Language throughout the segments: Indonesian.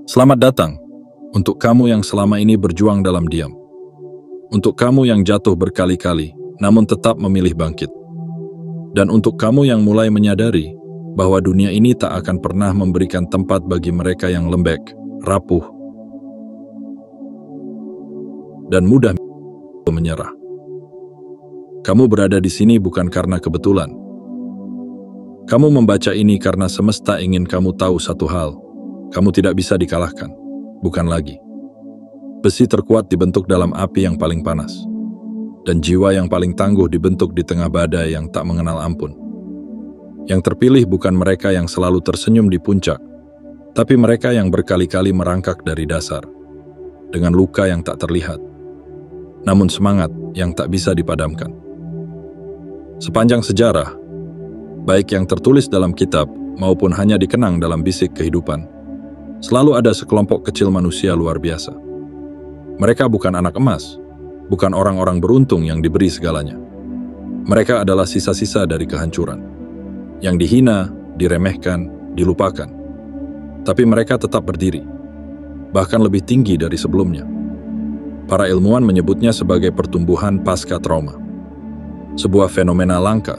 Selamat datang untuk kamu yang selama ini berjuang dalam diam. Untuk kamu yang jatuh berkali-kali, namun tetap memilih bangkit. Dan untuk kamu yang mulai menyadari bahwa dunia ini tak akan pernah memberikan tempat bagi mereka yang lembek, rapuh, dan mudah menyerah. Kamu berada di sini bukan karena kebetulan. Kamu membaca ini karena semesta ingin kamu tahu satu hal. Kamu tidak bisa dikalahkan, bukan lagi. Besi terkuat dibentuk dalam api yang paling panas. Dan jiwa yang paling tangguh dibentuk di tengah badai yang tak mengenal ampun. Yang terpilih bukan mereka yang selalu tersenyum di puncak, tapi mereka yang berkali-kali merangkak dari dasar, dengan luka yang tak terlihat, namun semangat yang tak bisa dipadamkan. Sepanjang sejarah, baik yang tertulis dalam kitab maupun hanya dikenang dalam bisik kehidupan, selalu ada sekelompok kecil manusia luar biasa. Mereka bukan anak emas, bukan orang-orang beruntung yang diberi segalanya. Mereka adalah sisa-sisa dari kehancuran, yang dihina, diremehkan, dilupakan. Tapi mereka tetap berdiri, bahkan lebih tinggi dari sebelumnya. Para ilmuwan menyebutnya sebagai pertumbuhan pasca trauma. Sebuah fenomena langka,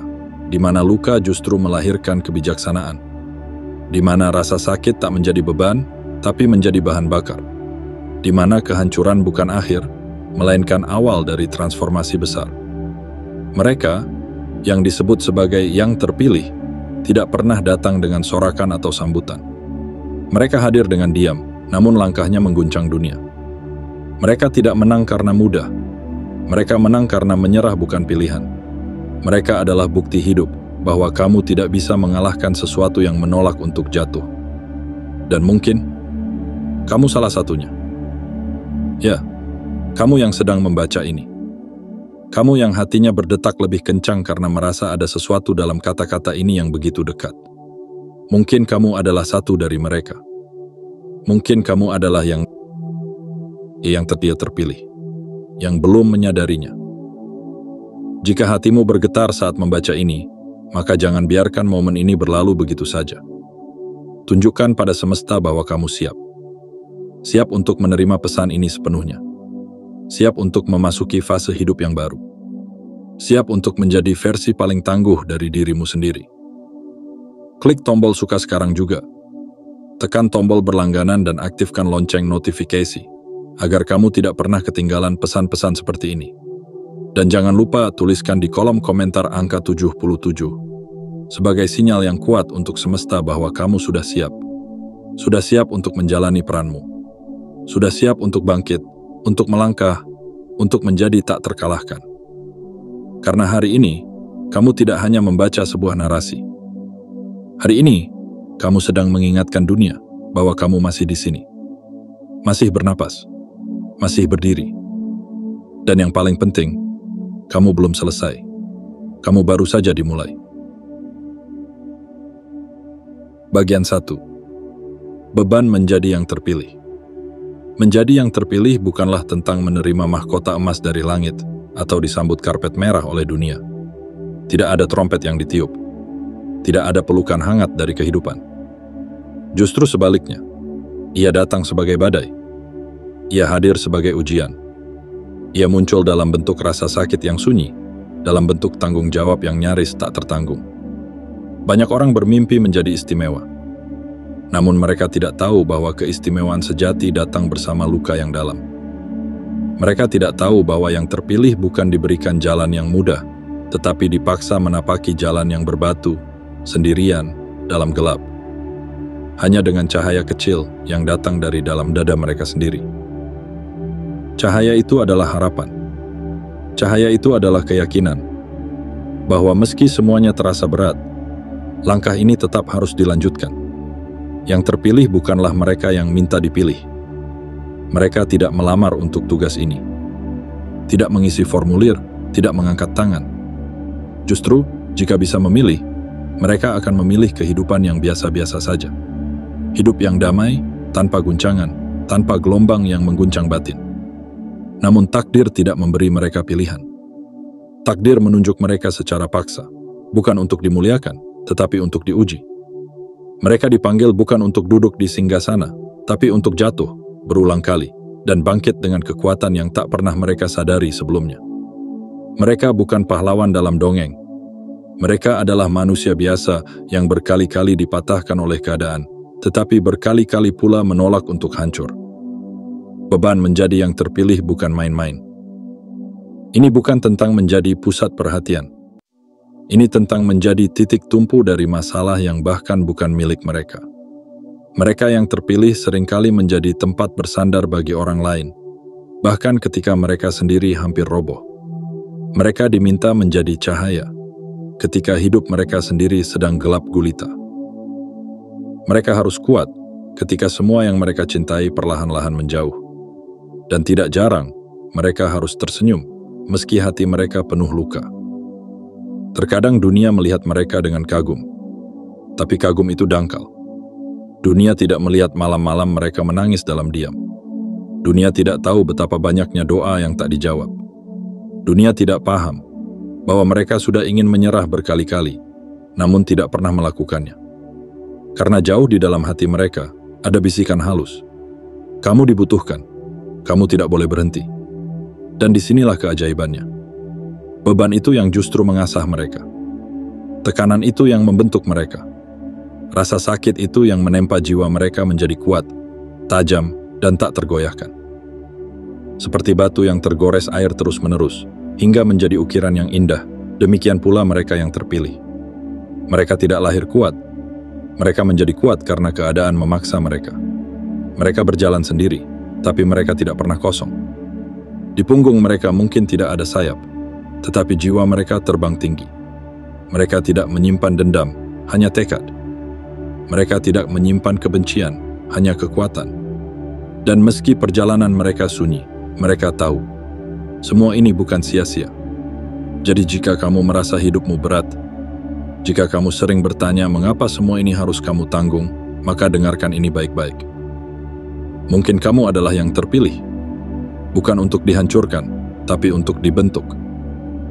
di mana luka justru melahirkan kebijaksanaan. Di mana rasa sakit tak menjadi beban, tapi menjadi bahan bakar. Di mana kehancuran bukan akhir, melainkan awal dari transformasi besar. Mereka, yang disebut sebagai yang terpilih, tidak pernah datang dengan sorakan atau sambutan. Mereka hadir dengan diam, namun langkahnya mengguncang dunia. Mereka tidak menang karena mudah. Mereka menang karena menyerah bukan pilihan. Mereka adalah bukti hidup bahwa kamu tidak bisa mengalahkan sesuatu yang menolak untuk jatuh. Dan mungkin, kamu salah satunya. Ya, kamu yang sedang membaca ini. Kamu yang hatinya berdetak lebih kencang karena merasa ada sesuatu dalam kata-kata ini yang begitu dekat. Mungkin kamu adalah satu dari mereka. Mungkin kamu adalah yang terpilih, yang belum menyadarinya. Jika hatimu bergetar saat membaca ini, maka jangan biarkan momen ini berlalu begitu saja. Tunjukkan pada semesta bahwa kamu siap. Siap untuk menerima pesan ini sepenuhnya. Siap untuk memasuki fase hidup yang baru. Siap untuk menjadi versi paling tangguh dari dirimu sendiri. Klik tombol suka sekarang juga. Tekan tombol berlangganan dan aktifkan lonceng notifikasi, agar kamu tidak pernah ketinggalan pesan-pesan seperti ini. Dan jangan lupa tuliskan di kolom komentar angka 77, sebagai sinyal yang kuat untuk semesta bahwa kamu sudah siap. Sudah siap untuk menjalani peranmu. Sudah siap untuk bangkit, untuk melangkah, untuk menjadi tak terkalahkan. Karena hari ini, kamu tidak hanya membaca sebuah narasi. Hari ini, kamu sedang mengingatkan dunia bahwa kamu masih di sini. Masih bernapas. Masih berdiri. Dan yang paling penting, kamu belum selesai. Kamu baru saja dimulai. Bagian 1. Beban menjadi yang terpilih. Menjadi yang terpilih bukanlah tentang menerima mahkota emas dari langit atau disambut karpet merah oleh dunia. Tidak ada trompet yang ditiup. Tidak ada pelukan hangat dari kehidupan. Justru sebaliknya, ia datang sebagai badai. Ia hadir sebagai ujian. Ia muncul dalam bentuk rasa sakit yang sunyi, dalam bentuk tanggung jawab yang nyaris tak tertanggung. Banyak orang bermimpi menjadi istimewa. Namun mereka tidak tahu bahwa keistimewaan sejati datang bersama luka yang dalam. Mereka tidak tahu bahwa yang terpilih bukan diberikan jalan yang mudah, tetapi dipaksa menapaki jalan yang berbatu, sendirian, dalam gelap. Hanya dengan cahaya kecil yang datang dari dalam dada mereka sendiri. Cahaya itu adalah harapan. Cahaya itu adalah keyakinan bahwa meski semuanya terasa berat, langkah ini tetap harus dilanjutkan. Yang terpilih bukanlah mereka yang minta dipilih. Mereka tidak melamar untuk tugas ini. Tidak mengisi formulir, tidak mengangkat tangan. Justru, jika bisa memilih, mereka akan memilih kehidupan yang biasa-biasa saja. Hidup yang damai, tanpa guncangan, tanpa gelombang yang mengguncang batin. Namun takdir tidak memberi mereka pilihan. Takdir menunjuk mereka secara paksa, bukan untuk dimuliakan, tetapi untuk diuji. Mereka dipanggil bukan untuk duduk di singgasana, tapi untuk jatuh berulang kali dan bangkit dengan kekuatan yang tak pernah mereka sadari sebelumnya. Mereka bukan pahlawan dalam dongeng. Mereka adalah manusia biasa yang berkali-kali dipatahkan oleh keadaan, tetapi berkali-kali pula menolak untuk hancur. Beban menjadi yang terpilih bukan main-main. Ini bukan tentang menjadi pusat perhatian. Ini tentang menjadi titik tumpu dari masalah yang bahkan bukan milik mereka. Mereka yang terpilih seringkali menjadi tempat bersandar bagi orang lain, bahkan ketika mereka sendiri hampir roboh. Mereka diminta menjadi cahaya, ketika hidup mereka sendiri sedang gelap gulita. Mereka harus kuat ketika semua yang mereka cintai perlahan-lahan menjauh. Dan tidak jarang, mereka harus tersenyum, meski hati mereka penuh luka. Terkadang dunia melihat mereka dengan kagum, tapi kagum itu dangkal. Dunia tidak melihat malam-malam mereka menangis dalam diam. Dunia tidak tahu betapa banyaknya doa yang tak dijawab. Dunia tidak paham bahwa mereka sudah ingin menyerah berkali-kali, namun tidak pernah melakukannya. Karena jauh di dalam hati mereka ada bisikan halus. Kamu dibutuhkan, kamu tidak boleh berhenti. Dan disinilah keajaibannya. Beban itu yang justru mengasah mereka. Tekanan itu yang membentuk mereka. Rasa sakit itu yang menempa jiwa mereka menjadi kuat, tajam, dan tak tergoyahkan. Seperti batu yang tergores air terus-menerus, hingga menjadi ukiran yang indah, demikian pula mereka yang terpilih. Mereka tidak lahir kuat. Mereka menjadi kuat karena keadaan memaksa mereka. Mereka berjalan sendiri, tapi mereka tidak pernah kosong. Di punggung mereka mungkin tidak ada sayap, tetapi jiwa mereka terbang tinggi. Mereka tidak menyimpan dendam, hanya tekad. Mereka tidak menyimpan kebencian, hanya kekuatan. Dan meski perjalanan mereka sunyi, mereka tahu, semua ini bukan sia-sia. Jadi jika kamu merasa hidupmu berat, jika kamu sering bertanya mengapa semua ini harus kamu tanggung, maka dengarkan ini baik-baik. Mungkin kamu adalah yang terpilih. Bukan untuk dihancurkan, tapi untuk dibentuk.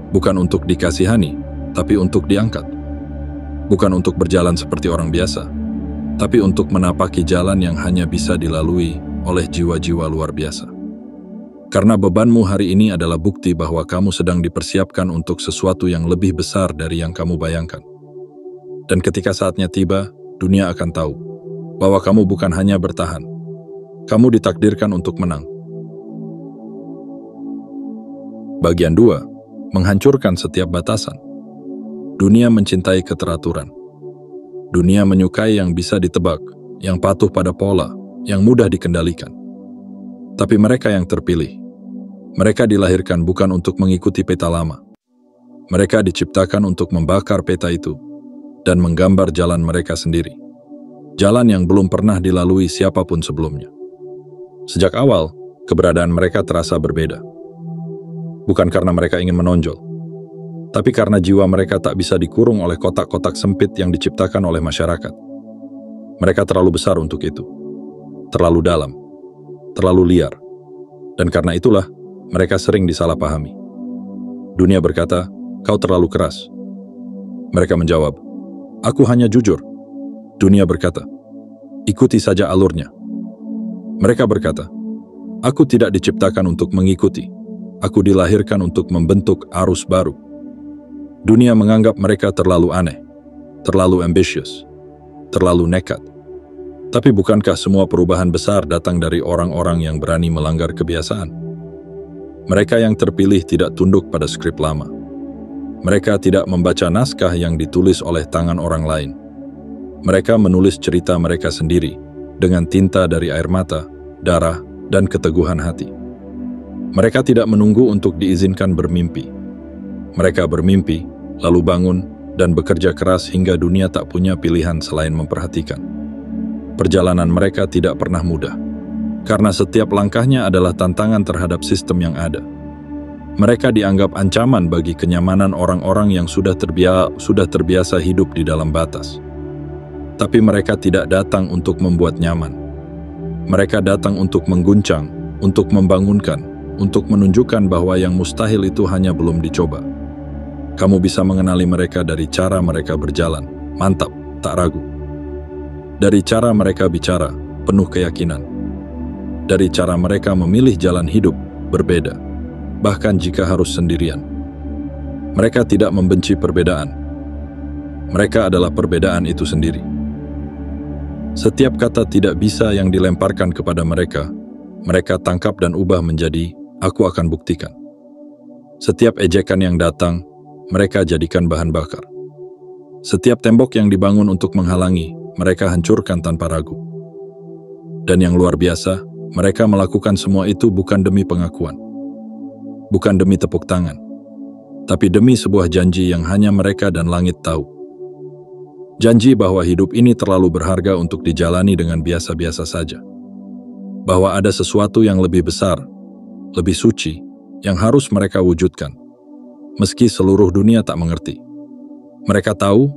Bukan untuk dikasihani, tapi untuk diangkat. Bukan untuk berjalan seperti orang biasa, tapi untuk menapaki jalan yang hanya bisa dilalui oleh jiwa-jiwa luar biasa. Karena bebanmu hari ini adalah bukti bahwa kamu sedang dipersiapkan untuk sesuatu yang lebih besar dari yang kamu bayangkan. Dan ketika saatnya tiba, dunia akan tahu bahwa kamu bukan hanya bertahan. Kamu ditakdirkan untuk menang. Bagian 2. Menghancurkan setiap batasan. Dunia mencintai keteraturan. Dunia menyukai yang bisa ditebak, yang patuh pada pola, yang mudah dikendalikan. Tapi mereka yang terpilih, mereka dilahirkan bukan untuk mengikuti peta lama. Mereka diciptakan untuk membakar peta itu dan menggambar jalan mereka sendiri. Jalan yang belum pernah dilalui siapapun sebelumnya. Sejak awal, keberadaan mereka terasa berbeda. Bukan karena mereka ingin menonjol, tapi karena jiwa mereka tak bisa dikurung oleh kotak-kotak sempit yang diciptakan oleh masyarakat. Mereka terlalu besar untuk itu, terlalu dalam, terlalu liar, dan karena itulah mereka sering disalahpahami. Dunia berkata, "Kau terlalu keras." Mereka menjawab, "Aku hanya jujur." Dunia berkata, "Ikuti saja alurnya." Mereka berkata, "Aku tidak diciptakan untuk mengikuti. Aku dilahirkan untuk membentuk arus baru." Dunia menganggap mereka terlalu aneh, terlalu ambisius, terlalu nekat. Tapi bukankah semua perubahan besar datang dari orang-orang yang berani melanggar kebiasaan? Mereka yang terpilih tidak tunduk pada skrip lama. Mereka tidak membaca naskah yang ditulis oleh tangan orang lain. Mereka menulis cerita mereka sendiri dengan tinta dari air mata, darah, dan keteguhan hati. Mereka tidak menunggu untuk diizinkan bermimpi. Mereka bermimpi, lalu bangun, dan bekerja keras hingga dunia tak punya pilihan selain memperhatikan. Perjalanan mereka tidak pernah mudah, karena setiap langkahnya adalah tantangan terhadap sistem yang ada. Mereka dianggap ancaman bagi kenyamanan orang-orang yang sudah terbiasa hidup di dalam batas. Tapi mereka tidak datang untuk membuat nyaman. Mereka datang untuk mengguncang, untuk membangunkan, untuk menunjukkan bahwa yang mustahil itu hanya belum dicoba. Kamu bisa mengenali mereka dari cara mereka berjalan, mantap, tak ragu. Dari cara mereka bicara, penuh keyakinan. Dari cara mereka memilih jalan hidup berbeda, bahkan jika harus sendirian. Mereka tidak membenci perbedaan. Mereka adalah perbedaan itu sendiri. Setiap kata tidak bisa yang dilemparkan kepada mereka, mereka tangkap dan ubah menjadi, "Aku akan buktikan." Setiap ejekan yang datang, mereka jadikan bahan bakar. Setiap tembok yang dibangun untuk menghalangi, mereka hancurkan tanpa ragu. Dan yang luar biasa, mereka melakukan semua itu bukan demi pengakuan, bukan demi tepuk tangan, tapi demi sebuah janji yang hanya mereka dan langit tahu. Janji bahwa hidup ini terlalu berharga untuk dijalani dengan biasa-biasa saja. Bahwa ada sesuatu yang lebih besar, lebih suci, yang harus mereka wujudkan, meski seluruh dunia tak mengerti. Mereka tahu,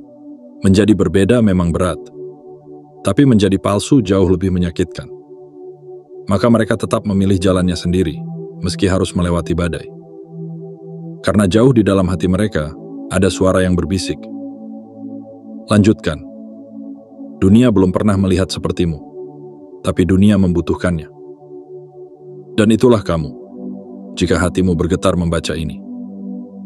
menjadi berbeda memang berat, tapi menjadi palsu jauh lebih menyakitkan. Maka mereka tetap memilih jalannya sendiri, meski harus melewati badai. Karena jauh di dalam hati mereka, ada suara yang berbisik, "Lanjutkan. Dunia belum pernah melihat sepertimu, tapi dunia membutuhkannya." Dan itulah kamu, jika hatimu bergetar membaca ini.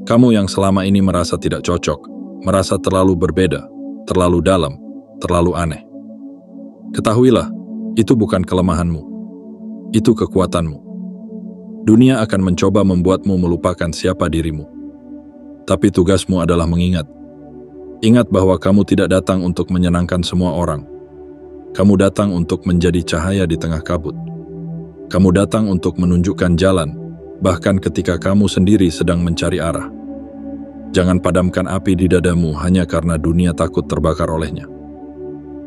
Kamu yang selama ini merasa tidak cocok, merasa terlalu berbeda, terlalu dalam, terlalu aneh. Ketahuilah, itu bukan kelemahanmu. Itu kekuatanmu. Dunia akan mencoba membuatmu melupakan siapa dirimu. Tapi tugasmu adalah mengingat. Ingat bahwa kamu tidak datang untuk menyenangkan semua orang. Kamu datang untuk menjadi cahaya di tengah kabut. Kamu datang untuk menunjukkan jalan, bahkan ketika kamu sendiri sedang mencari arah. Jangan padamkan api di dadamu hanya karena dunia takut terbakar olehnya.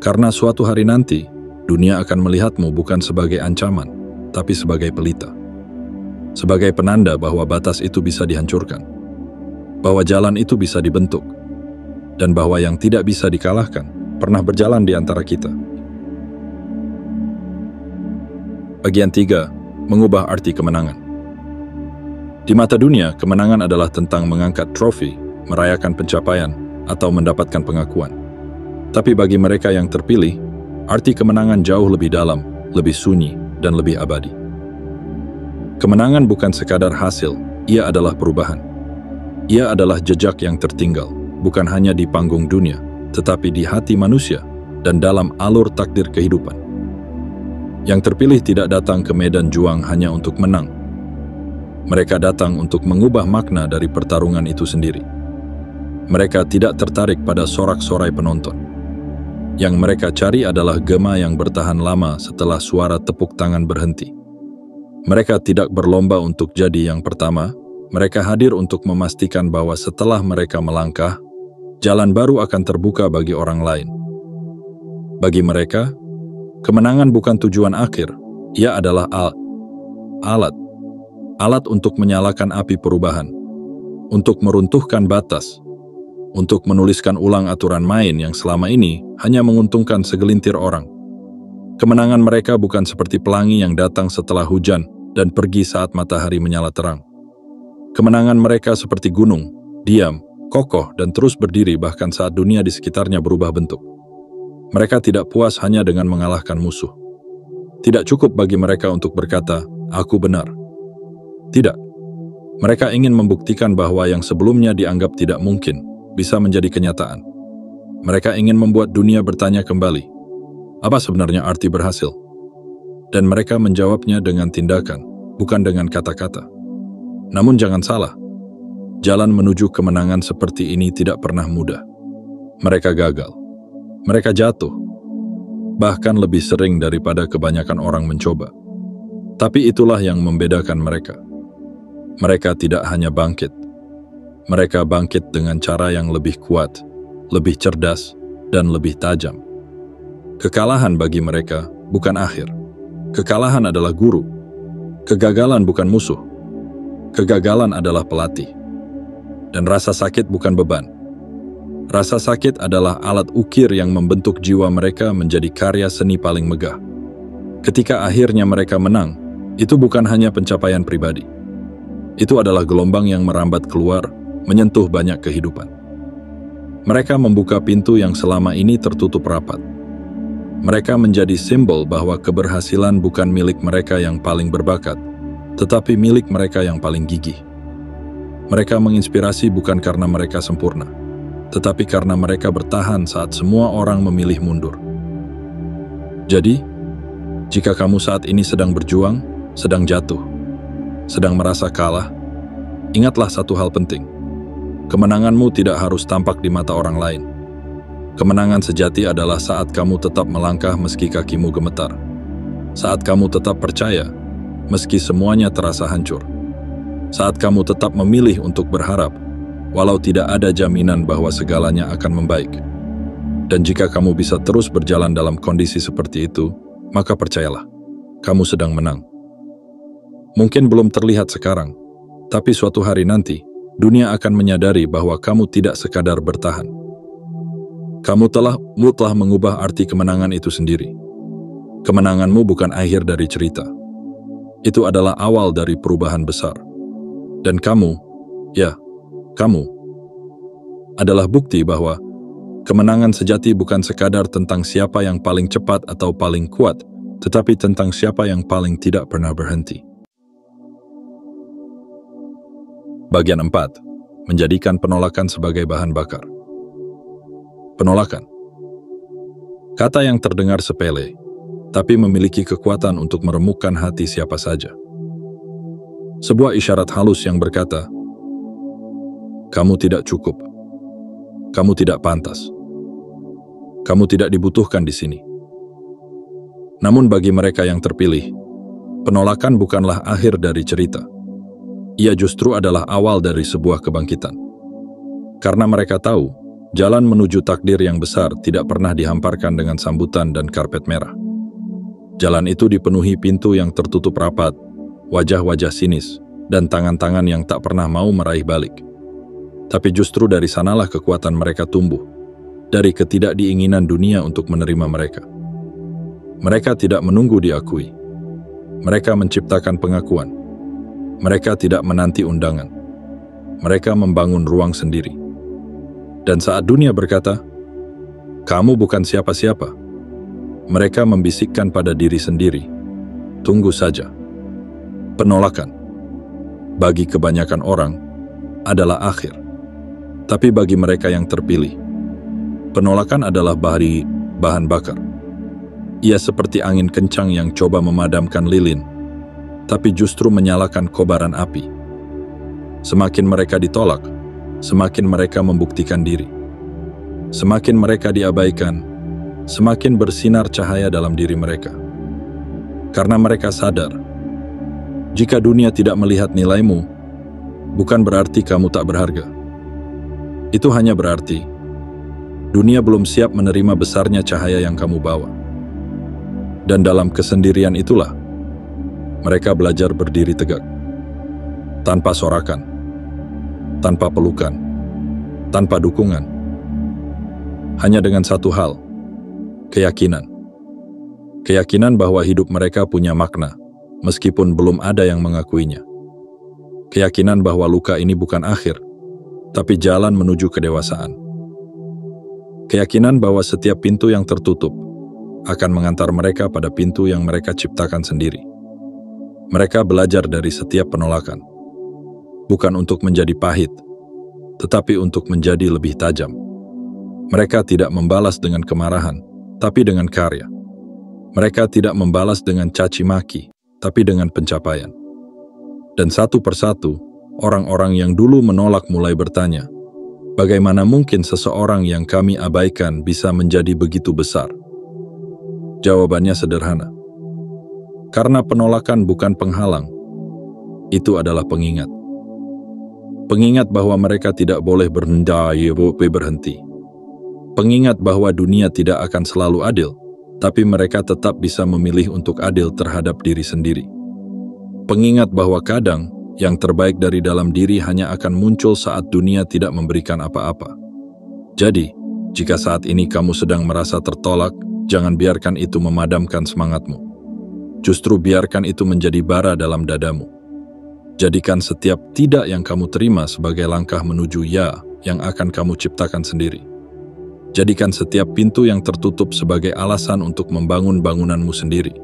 Karena suatu hari nanti, dunia akan melihatmu bukan sebagai ancaman, tapi sebagai pelita. Sebagai penanda bahwa batas itu bisa dihancurkan. Bahwa jalan itu bisa dibentuk. Dan bahwa yang tidak bisa dikalahkan pernah berjalan di antara kita. Bagian 3. Mengubah arti kemenangan. Di mata dunia, kemenangan adalah tentang mengangkat trofi, merayakan pencapaian, atau mendapatkan pengakuan. Tapi bagi mereka yang terpilih, arti kemenangan jauh lebih dalam, lebih sunyi, dan lebih abadi. Kemenangan bukan sekadar hasil, ia adalah perubahan. Ia adalah jejak yang tertinggal, bukan hanya di panggung dunia, tetapi di hati manusia dan dalam alur takdir kehidupan. Yang terpilih tidak datang ke medan juang hanya untuk menang. Mereka datang untuk mengubah makna dari pertarungan itu sendiri. Mereka tidak tertarik pada sorak-sorai penonton. Yang mereka cari adalah gema yang bertahan lama setelah suara tepuk tangan berhenti. Mereka tidak berlomba untuk jadi yang pertama, mereka hadir untuk memastikan bahwa setelah mereka melangkah, jalan baru akan terbuka bagi orang lain. Bagi mereka, kemenangan bukan tujuan akhir, ia adalah alat untuk menyalakan api perubahan, untuk meruntuhkan batas, untuk menuliskan ulang aturan main yang selama ini hanya menguntungkan segelintir orang. Kemenangan mereka bukan seperti pelangi yang datang setelah hujan dan pergi saat matahari menyala terang. Kemenangan mereka seperti gunung, diam, kokoh dan terus berdiri bahkan saat dunia di sekitarnya berubah bentuk. Mereka tidak puas hanya dengan mengalahkan musuh. Tidak cukup bagi mereka untuk berkata, "Aku benar." Tidak. Mereka ingin membuktikan bahwa yang sebelumnya dianggap tidak mungkin bisa menjadi kenyataan. Mereka ingin membuat dunia bertanya kembali, apa sebenarnya arti berhasil? Dan mereka menjawabnya dengan tindakan, bukan dengan kata-kata. Namun jangan salah, jalan menuju kemenangan seperti ini tidak pernah mudah. Mereka gagal. Mereka jatuh. Bahkan lebih sering daripada kebanyakan orang mencoba. Tapi itulah yang membedakan mereka. Mereka tidak hanya bangkit. Mereka bangkit dengan cara yang lebih kuat, lebih cerdas, dan lebih tajam. Kekalahan bagi mereka bukan akhir. Kekalahan adalah guru. Kegagalan bukan musuh. Kegagalan adalah pelatih. Dan rasa sakit bukan beban. Rasa sakit adalah alat ukir yang membentuk jiwa mereka menjadi karya seni paling megah. Ketika akhirnya mereka menang, itu bukan hanya pencapaian pribadi. Itu adalah gelombang yang merambat keluar, menyentuh banyak kehidupan. Mereka membuka pintu yang selama ini tertutup rapat. Mereka menjadi simbol bahwa keberhasilan bukan milik mereka yang paling berbakat, tetapi milik mereka yang paling gigih. Mereka menginspirasi bukan karena mereka sempurna, tetapi karena mereka bertahan saat semua orang memilih mundur. Jadi, jika kamu saat ini sedang berjuang, sedang jatuh, sedang merasa kalah, ingatlah satu hal penting. Kemenanganmu tidak harus tampak di mata orang lain. Kemenangan sejati adalah saat kamu tetap melangkah meski kakimu gemetar. Saat kamu tetap percaya, meski semuanya terasa hancur. Saat kamu tetap memilih untuk berharap, walau tidak ada jaminan bahwa segalanya akan membaik. Dan jika kamu bisa terus berjalan dalam kondisi seperti itu, maka percayalah, kamu sedang menang. Mungkin belum terlihat sekarang, tapi suatu hari nanti, dunia akan menyadari bahwa kamu tidak sekadar bertahan. Kamu telah mengubah arti kemenangan itu sendiri. Kemenanganmu bukan akhir dari cerita. Itu adalah awal dari perubahan besar. Dan kamu, ya, kamu, adalah bukti bahwa kemenangan sejati bukan sekadar tentang siapa yang paling cepat atau paling kuat, tetapi tentang siapa yang paling tidak pernah berhenti. Bagian 4. Menjadikan penolakan sebagai bahan bakar. Penolakan. Kata yang terdengar sepele, tapi memiliki kekuatan untuk meremukkan hati siapa saja. Sebuah isyarat halus yang berkata, "Kamu tidak cukup. Kamu tidak pantas. Kamu tidak dibutuhkan di sini." Namun bagi mereka yang terpilih, penolakan bukanlah akhir dari cerita. Ia justru adalah awal dari sebuah kebangkitan. Karena mereka tahu, jalan menuju takdir yang besar tidak pernah dihamparkan dengan sambutan dan karpet merah. Jalan itu dipenuhi pintu yang tertutup rapat, wajah-wajah sinis, dan tangan-tangan yang tak pernah mau meraih balik. Tapi justru dari sanalah kekuatan mereka tumbuh, dari ketidakdiinginan dunia untuk menerima mereka. Mereka tidak menunggu diakui. Mereka menciptakan pengakuan. Mereka tidak menanti undangan. Mereka membangun ruang sendiri. Dan saat dunia berkata, "Kamu bukan siapa-siapa," mereka membisikkan pada diri sendiri, "Tunggu saja." Penolakan, bagi kebanyakan orang, adalah akhir. Tapi bagi mereka yang terpilih, penolakan adalah bahan bakar. Ia seperti angin kencang yang coba memadamkan lilin, tapi justru menyalakan kobaran api. Semakin mereka ditolak, semakin mereka membuktikan diri. Semakin mereka diabaikan, semakin bersinar cahaya dalam diri mereka. Karena mereka sadar, jika dunia tidak melihat nilaimu, bukan berarti kamu tak berharga. Itu hanya berarti, dunia belum siap menerima besarnya cahaya yang kamu bawa. Dan dalam kesendirian itulah, mereka belajar berdiri tegak. Tanpa sorakan, tanpa pelukan, tanpa dukungan. Hanya dengan satu hal, keyakinan. Keyakinan bahwa hidup mereka punya makna, meskipun belum ada yang mengakuinya. Keyakinan bahwa luka ini bukan akhir, tapi jalan menuju kedewasaan. Keyakinan bahwa setiap pintu yang tertutup akan mengantar mereka pada pintu yang mereka ciptakan sendiri. Mereka belajar dari setiap penolakan. Bukan untuk menjadi pahit, tetapi untuk menjadi lebih tajam. Mereka tidak membalas dengan kemarahan, tapi dengan karya. Mereka tidak membalas dengan caci maki, tapi dengan pencapaian. Dan satu persatu, orang-orang yang dulu menolak mulai bertanya, bagaimana mungkin seseorang yang kami abaikan bisa menjadi begitu besar? Jawabannya sederhana. Karena penolakan bukan penghalang, itu adalah pengingat. Pengingat bahwa mereka tidak boleh berhenti. Pengingat bahwa dunia tidak akan selalu adil, tapi mereka tetap bisa memilih untuk adil terhadap diri sendiri. Pengingat bahwa kadang, yang terbaik dari dalam diri hanya akan muncul saat dunia tidak memberikan apa-apa. Jadi, jika saat ini kamu sedang merasa tertolak, jangan biarkan itu memadamkan semangatmu. Justru biarkan itu menjadi bara dalam dadamu. Jadikan setiap tidak yang kamu terima sebagai langkah menuju ya yang akan kamu ciptakan sendiri. Jadikan setiap pintu yang tertutup sebagai alasan untuk membangun bangunanmu sendiri.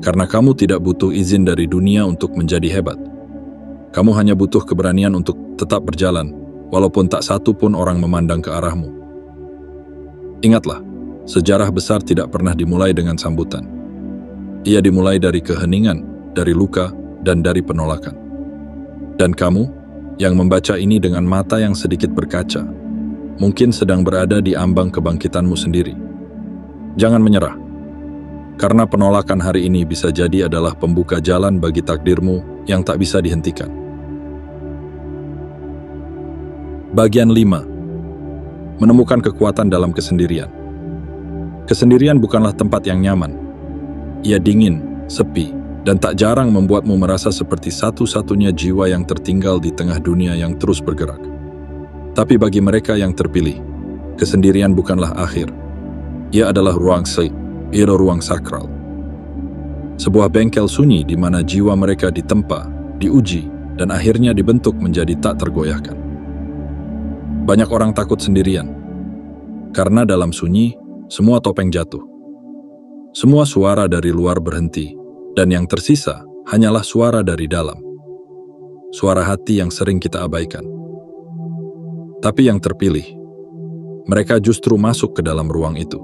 Karena kamu tidak butuh izin dari dunia untuk menjadi hebat. Kamu hanya butuh keberanian untuk tetap berjalan, walaupun tak satu pun orang memandang ke arahmu. Ingatlah, sejarah besar tidak pernah dimulai dengan sambutan. Ia dimulai dari keheningan, dari luka, dan dari penolakan. Dan kamu, yang membaca ini dengan mata yang sedikit berkaca, mungkin sedang berada di ambang kebangkitanmu sendiri. Jangan menyerah. Karena penolakan hari ini bisa jadi adalah pembuka jalan bagi takdirmu yang tak bisa dihentikan. Bagian 5. Menemukan kekuatan dalam kesendirian. Kesendirian bukanlah tempat yang nyaman. Ia dingin, sepi, dan tak jarang membuatmu merasa seperti satu-satunya jiwa yang tertinggal di tengah dunia yang terus bergerak. Tapi bagi mereka yang terpilih, kesendirian bukanlah akhir. Ia adalah ruang sakral. Sebuah bengkel sunyi di mana jiwa mereka ditempa, diuji, dan akhirnya dibentuk menjadi tak tergoyahkan. Banyak orang takut sendirian, karena dalam sunyi, semua topeng jatuh. Semua suara dari luar berhenti, dan yang tersisa hanyalah suara dari dalam. Suara hati yang sering kita abaikan. Tapi yang terpilih, mereka justru masuk ke dalam ruang itu.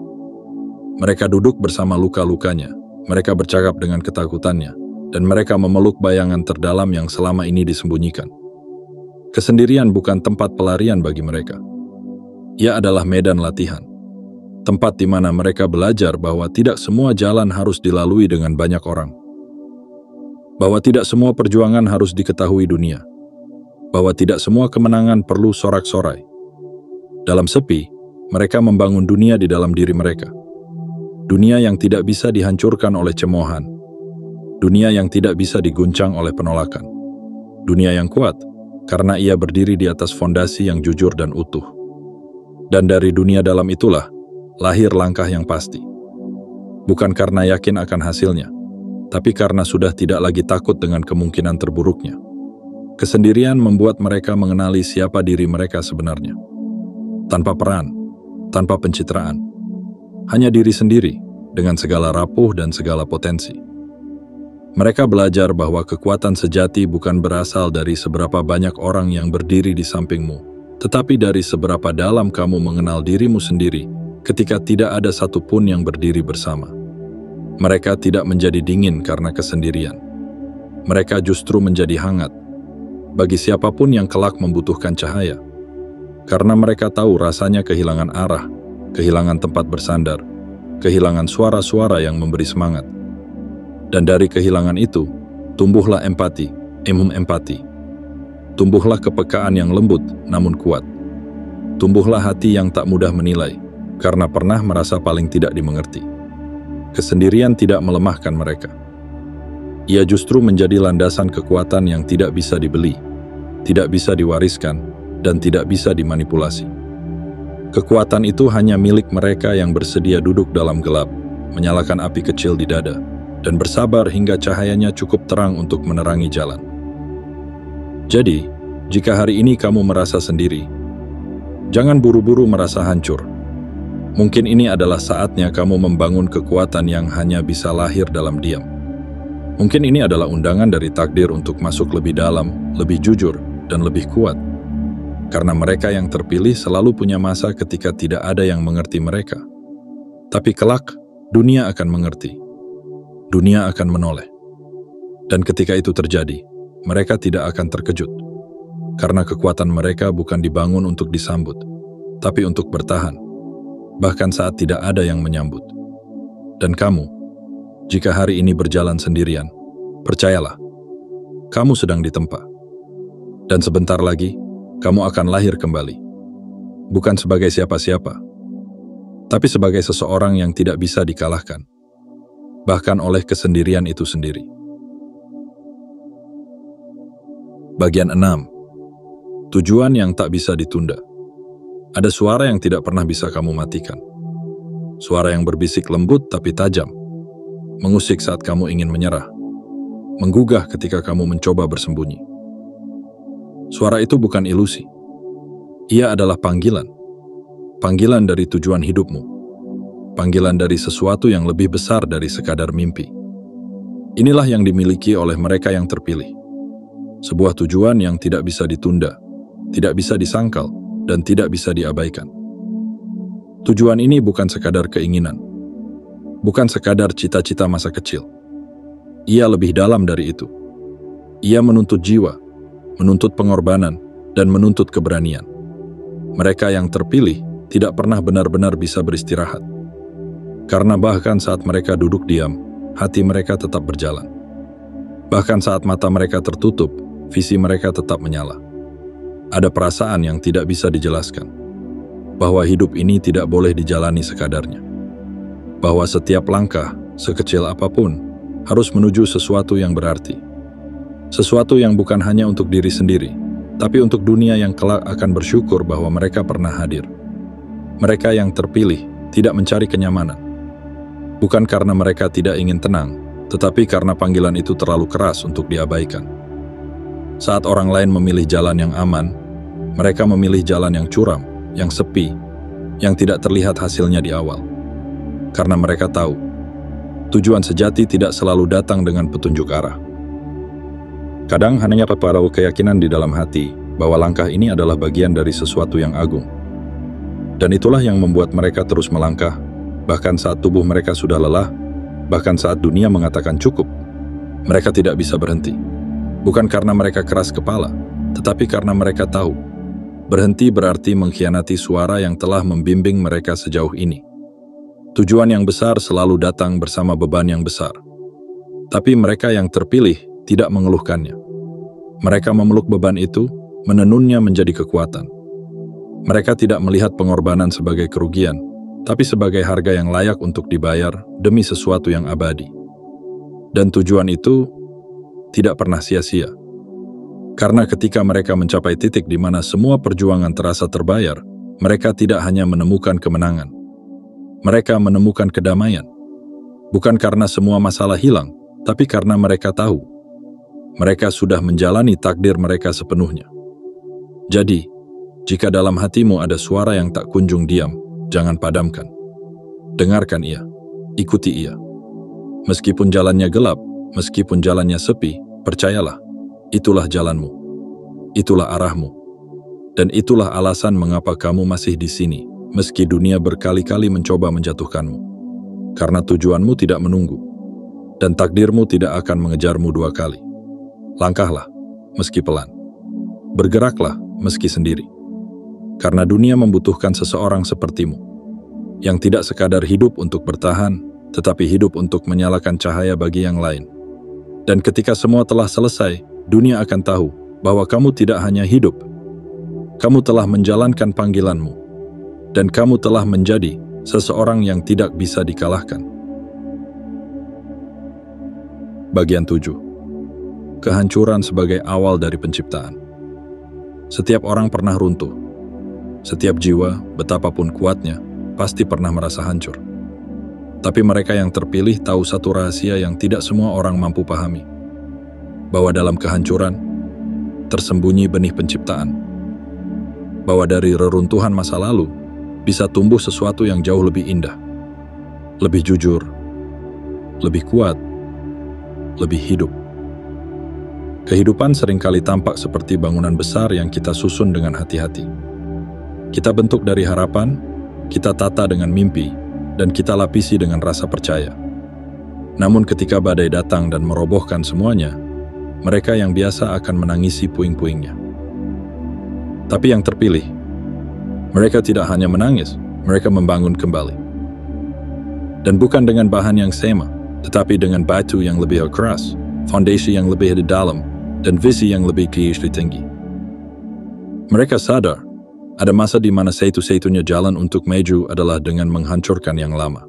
Mereka duduk bersama luka-lukanya, mereka bercakap dengan ketakutannya, dan mereka memeluk bayangan terdalam yang selama ini disembunyikan. Kesendirian bukan tempat pelarian bagi mereka. Ia adalah medan latihan. Tempat di mana mereka belajar bahwa tidak semua jalan harus dilalui dengan banyak orang. Bahwa tidak semua perjuangan harus diketahui dunia. Bahwa tidak semua kemenangan perlu sorak-sorai. Dalam sepi, mereka membangun dunia di dalam diri mereka. Dunia yang tidak bisa dihancurkan oleh cemoohan. Dunia yang tidak bisa diguncang oleh penolakan. Dunia yang kuat, karena ia berdiri di atas fondasi yang jujur dan utuh. Dan dari dunia dalam itulah, lahir langkah yang pasti. Bukan karena yakin akan hasilnya, tapi karena sudah tidak lagi takut dengan kemungkinan terburuknya. Kesendirian membuat mereka mengenali siapa diri mereka sebenarnya. Tanpa peran, tanpa pencitraan. Hanya diri sendiri, dengan segala rapuh dan segala potensi. Mereka belajar bahwa kekuatan sejati bukan berasal dari seberapa banyak orang yang berdiri di sampingmu, tetapi dari seberapa dalam kamu mengenal dirimu sendiri ketika tidak ada satupun yang berdiri bersama. Mereka tidak menjadi dingin karena kesendirian. Mereka justru menjadi hangat bagi siapapun yang kelak membutuhkan cahaya. Karena mereka tahu rasanya kehilangan arah, kehilangan tempat bersandar, kehilangan suara-suara yang memberi semangat. Dan dari kehilangan itu, tumbuhlah empati. Tumbuhlah kepekaan yang lembut namun kuat. Tumbuhlah hati yang tak mudah menilai, karena pernah merasa paling tidak dimengerti. Kesendirian tidak melemahkan mereka. Ia justru menjadi landasan kekuatan yang tidak bisa dibeli, tidak bisa diwariskan, dan tidak bisa dimanipulasi. Kekuatan itu hanya milik mereka yang bersedia duduk dalam gelap, menyalakan api kecil di dada, dan bersabar hingga cahayanya cukup terang untuk menerangi jalan. Jadi, jika hari ini kamu merasa sendiri, jangan buru-buru merasa hancur. Mungkin ini adalah saatnya kamu membangun kekuatan yang hanya bisa lahir dalam diam. Mungkin ini adalah undangan dari takdir untuk masuk lebih dalam, lebih jujur, dan lebih kuat. Karena mereka yang terpilih selalu punya masa ketika tidak ada yang mengerti mereka. Tapi kelak, dunia akan mengerti. Dunia akan menoleh. Dan ketika itu terjadi, mereka tidak akan terkejut. Karena kekuatan mereka bukan dibangun untuk disambut, tapi untuk bertahan. Bahkan saat tidak ada yang menyambut. Dan kamu, jika hari ini berjalan sendirian, percayalah, kamu sedang ditempa. Dan sebentar lagi, kamu akan lahir kembali. Bukan sebagai siapa-siapa, tapi sebagai seseorang yang tidak bisa dikalahkan, bahkan oleh kesendirian itu sendiri. Bagian 6. Tujuan yang tak bisa ditunda. Ada suara yang tidak pernah bisa kamu matikan. Suara yang berbisik lembut tapi tajam, mengusik saat kamu ingin menyerah, menggugah ketika kamu mencoba bersembunyi. Suara itu bukan ilusi. Ia adalah panggilan. panggilan dari tujuan hidupmu, panggilan dari sesuatu yang lebih besar dari sekadar mimpi. Inilah yang dimiliki oleh mereka yang terpilih. Sebuah tujuan yang tidak bisa ditunda, tidak bisa disangkal, dan tidak bisa diabaikan. Tujuan ini bukan sekadar keinginan, bukan sekadar cita-cita masa kecil. Ia lebih dalam dari itu. Ia menuntut jiwa, menuntut pengorbanan, dan menuntut keberanian. Mereka yang terpilih tidak pernah benar-benar bisa beristirahat. Karena bahkan saat mereka duduk diam, hati mereka tetap berjalan. Bahkan saat mata mereka tertutup, visi mereka tetap menyala. Ada perasaan yang tidak bisa dijelaskan, bahwa hidup ini tidak boleh dijalani sekadarnya. Bahwa setiap langkah, sekecil apapun, harus menuju sesuatu yang berarti. Sesuatu yang bukan hanya untuk diri sendiri, tapi untuk dunia yang kelak akan bersyukur bahwa mereka pernah hadir. Mereka yang terpilih tidak mencari kenyamanan. Bukan karena mereka tidak ingin tenang, tetapi karena panggilan itu terlalu keras untuk diabaikan. Saat orang lain memilih jalan yang aman, mereka memilih jalan yang curam, yang sepi, yang tidak terlihat hasilnya di awal. Karena mereka tahu, tujuan sejati tidak selalu datang dengan petunjuk arah. Kadang hanya papalau keyakinan di dalam hati bahwa langkah ini adalah bagian dari sesuatu yang agung. Dan itulah yang membuat mereka terus melangkah, bahkan saat tubuh mereka sudah lelah, bahkan saat dunia mengatakan cukup. Mereka tidak bisa berhenti. Bukan karena mereka keras kepala, tetapi karena mereka tahu, berhenti berarti mengkhianati suara yang telah membimbing mereka sejauh ini. Tujuan yang besar selalu datang bersama beban yang besar. Tapi mereka yang terpilih tidak mengeluhkannya. Mereka memeluk beban itu, menenunnya menjadi kekuatan. Mereka tidak melihat pengorbanan sebagai kerugian, tapi sebagai harga yang layak untuk dibayar demi sesuatu yang abadi. Dan tujuan itu tidak pernah sia-sia. Karena ketika mereka mencapai titik di mana semua perjuangan terasa terbayar, mereka tidak hanya menemukan kemenangan. Mereka menemukan kedamaian. Bukan karena semua masalah hilang, tapi karena mereka tahu mereka sudah menjalani takdir mereka sepenuhnya. Jadi, jika dalam hatimu ada suara yang tak kunjung diam, jangan padamkan. Dengarkan ia, ikuti ia. Meskipun jalannya gelap, meskipun jalannya sepi, percayalah, itulah jalanmu. Itulah arahmu. Dan itulah alasan mengapa kamu masih di sini, meski dunia berkali-kali mencoba menjatuhkanmu. Karena tujuanmu tidak menunggu, dan takdirmu tidak akan mengejarmu dua kali. Langkahlah, meski pelan. Bergeraklah, meski sendiri. Karena dunia membutuhkan seseorang sepertimu, yang tidak sekadar hidup untuk bertahan, tetapi hidup untuk menyalakan cahaya bagi yang lain. Dan ketika semua telah selesai, dunia akan tahu bahwa kamu tidak hanya hidup, kamu telah menjalankan panggilanmu, dan kamu telah menjadi seseorang yang tidak bisa dikalahkan. Bagian 7. Kehancuran sebagai awal dari penciptaan. Setiap orang pernah runtuh. Setiap jiwa, betapapun kuatnya, pasti pernah merasa hancur. Tapi mereka yang terpilih tahu satu rahasia yang tidak semua orang mampu pahami. Bahwa dalam kehancuran, tersembunyi benih penciptaan. Bahwa dari reruntuhan masa lalu, bisa tumbuh sesuatu yang jauh lebih indah. Lebih jujur, lebih kuat, lebih hidup. Kehidupan seringkali tampak seperti bangunan besar yang kita susun dengan hati-hati. Kita bentuk dari harapan, kita tata dengan mimpi, dan kita lapisi dengan rasa percaya. Namun ketika badai datang dan merobohkan semuanya, mereka yang biasa akan menangisi puing-puingnya. Tapi yang terpilih, mereka tidak hanya menangis, mereka membangun kembali. Dan bukan dengan bahan yang sama, tetapi dengan batu yang lebih keras, fondasi yang lebih dalam, dan visi yang lebih tinggi. Mereka sadar, ada masa di mana satu-satunya jalan untuk maju adalah dengan menghancurkan yang lama.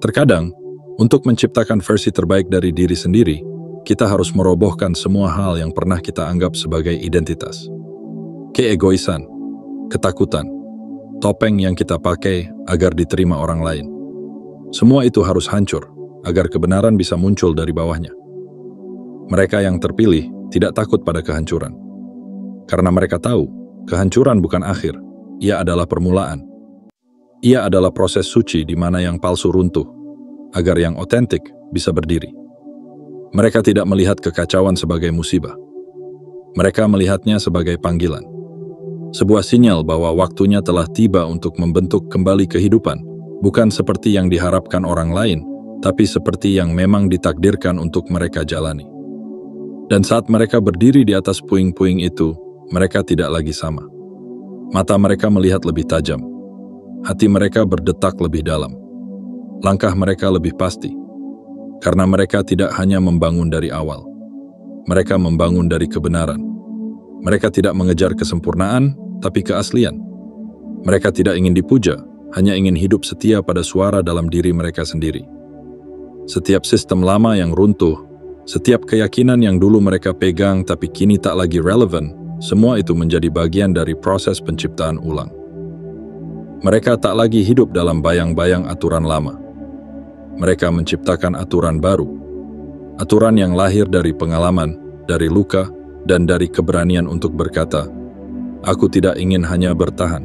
Terkadang, untuk menciptakan versi terbaik dari diri sendiri, kita harus merobohkan semua hal yang pernah kita anggap sebagai identitas. Keegoisan, ketakutan, topeng yang kita pakai agar diterima orang lain. Semua itu harus hancur, agar kebenaran bisa muncul dari bawahnya. Mereka yang terpilih tidak takut pada kehancuran. Karena mereka tahu, kehancuran bukan akhir, Ia adalah permulaan. Ia adalah proses suci di mana yang palsu runtuh, agar yang otentik bisa berdiri. Mereka tidak melihat kekacauan sebagai musibah. Mereka melihatnya sebagai panggilan. Sebuah sinyal bahwa waktunya telah tiba untuk membentuk kembali kehidupan, bukan seperti yang diharapkan orang lain, tapi seperti yang memang ditakdirkan untuk mereka jalani. Dan saat mereka berdiri di atas puing-puing itu, mereka tidak lagi sama. Mata mereka melihat lebih tajam. Hati mereka berdetak lebih dalam. Langkah mereka lebih pasti. Karena mereka tidak hanya membangun dari awal. Mereka membangun dari kebenaran. Mereka tidak mengejar kesempurnaan, tapi keaslian. Mereka tidak ingin dipuja, hanya ingin hidup setia pada suara dalam diri mereka sendiri. Setiap sistem lama yang runtuh, setiap keyakinan yang dulu mereka pegang tapi kini tak lagi relevan, semua itu menjadi bagian dari proses penciptaan ulang. Mereka tak lagi hidup dalam bayang-bayang aturan lama. Mereka menciptakan aturan baru. Aturan yang lahir dari pengalaman, dari luka, dan dari keberanian untuk berkata, "Aku tidak ingin hanya bertahan.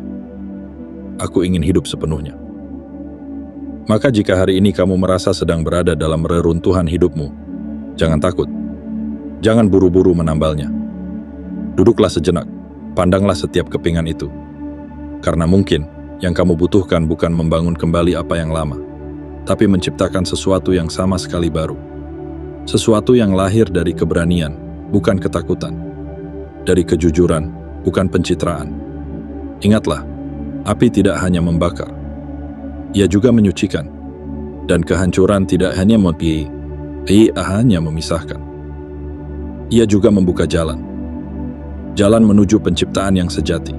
Aku ingin hidup sepenuhnya." Maka jika hari ini kamu merasa sedang berada dalam reruntuhan hidupmu, jangan takut. Jangan buru-buru menambalnya. Duduklah sejenak, pandanglah setiap kepingan itu. Karena mungkin yang kamu butuhkan bukan membangun kembali apa yang lama, tapi menciptakan sesuatu yang sama sekali baru. Sesuatu yang lahir dari keberanian, bukan ketakutan. Dari kejujuran, bukan pencitraan. Ingatlah, api tidak hanya membakar. Ia juga menyucikan. Dan kehancuran tidak hanya hanya memisahkan. Ia juga membuka jalan. Jalan menuju penciptaan yang sejati.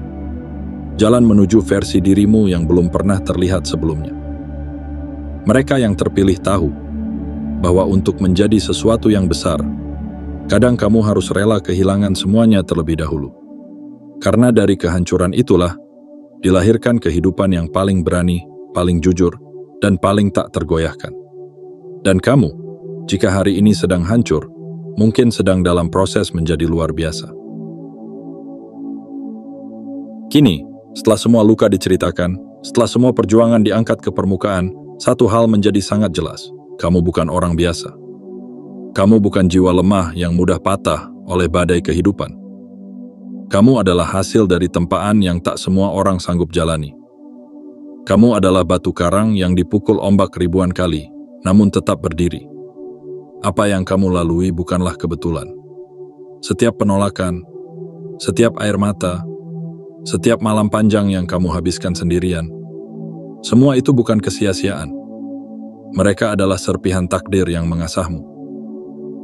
Jalan menuju versi dirimu yang belum pernah terlihat sebelumnya. Mereka yang terpilih tahu bahwa untuk menjadi sesuatu yang besar, kadang kamu harus rela kehilangan semuanya terlebih dahulu. Karena dari kehancuran itulah dilahirkan kehidupan yang paling berani, paling jujur, dan paling tak tergoyahkan. Dan kamu, jika hari ini sedang hancur, mungkin sedang dalam proses menjadi luar biasa. Kini, setelah semua luka diceritakan, setelah semua perjuangan diangkat ke permukaan, satu hal menjadi sangat jelas. Kamu bukan orang biasa. Kamu bukan jiwa lemah yang mudah patah oleh badai kehidupan. Kamu adalah hasil dari tempaan yang tak semua orang sanggup jalani. Kamu adalah batu karang yang dipukul ombak ribuan kali, namun tetap berdiri. Apa yang kamu lalui bukanlah kebetulan. Setiap penolakan, setiap air mata, setiap malam panjang yang kamu habiskan sendirian, semua itu bukan kesia-siaan. Mereka adalah serpihan takdir yang mengasahmu.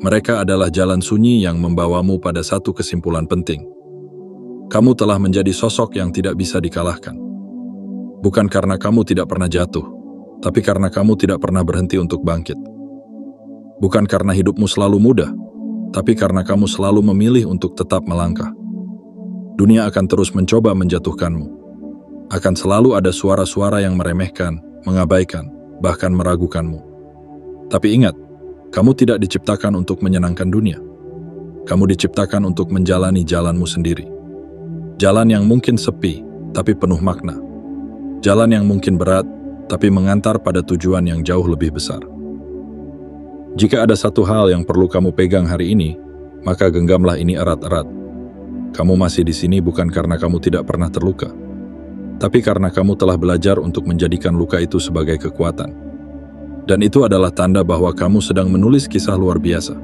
Mereka adalah jalan sunyi yang membawamu pada satu kesimpulan penting. Kamu telah menjadi sosok yang tidak bisa dikalahkan. Bukan karena kamu tidak pernah jatuh, tapi karena kamu tidak pernah berhenti untuk bangkit. Bukan karena hidupmu selalu mudah, tapi karena kamu selalu memilih untuk tetap melangkah. Dunia akan terus mencoba menjatuhkanmu. Akan selalu ada suara-suara yang meremehkan, mengabaikan, bahkan meragukanmu. Tapi ingat, kamu tidak diciptakan untuk menyenangkan dunia. Kamu diciptakan untuk menjalani jalanmu sendiri. Jalan yang mungkin sepi, tapi penuh makna. Jalan yang mungkin berat, tapi mengantar pada tujuan yang jauh lebih besar. Jika ada satu hal yang perlu kamu pegang hari ini, maka genggamlah ini erat-erat. Kamu masih di sini bukan karena kamu tidak pernah terluka, tapi karena kamu telah belajar untuk menjadikan luka itu sebagai kekuatan. Dan itu adalah tanda bahwa kamu sedang menulis kisah luar biasa.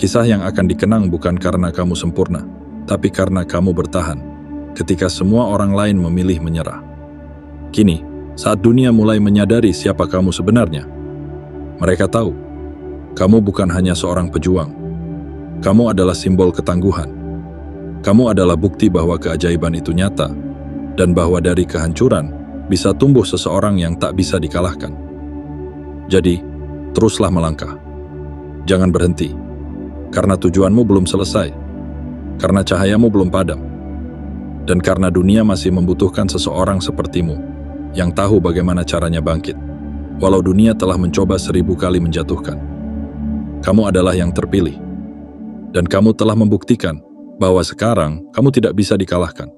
Kisah yang akan dikenang bukan karena kamu sempurna, tapi karena kamu bertahan, ketika semua orang lain memilih menyerah. Kini, saat dunia mulai menyadari siapa kamu sebenarnya, mereka tahu, kamu bukan hanya seorang pejuang. Kamu adalah simbol ketangguhan. Kamu adalah bukti bahwa keajaiban itu nyata, dan bahwa dari kehancuran bisa tumbuh seseorang yang tak bisa dikalahkan. Jadi, teruslah melangkah. Jangan berhenti, karena tujuanmu belum selesai, karena cahayamu belum padam, dan karena dunia masih membutuhkan seseorang sepertimu, yang tahu bagaimana caranya bangkit, walau dunia telah mencoba 1000 kali menjatuhkan. Kamu adalah yang terpilih, dan kamu telah membuktikan bahwa sekarang kamu tidak bisa dikalahkan.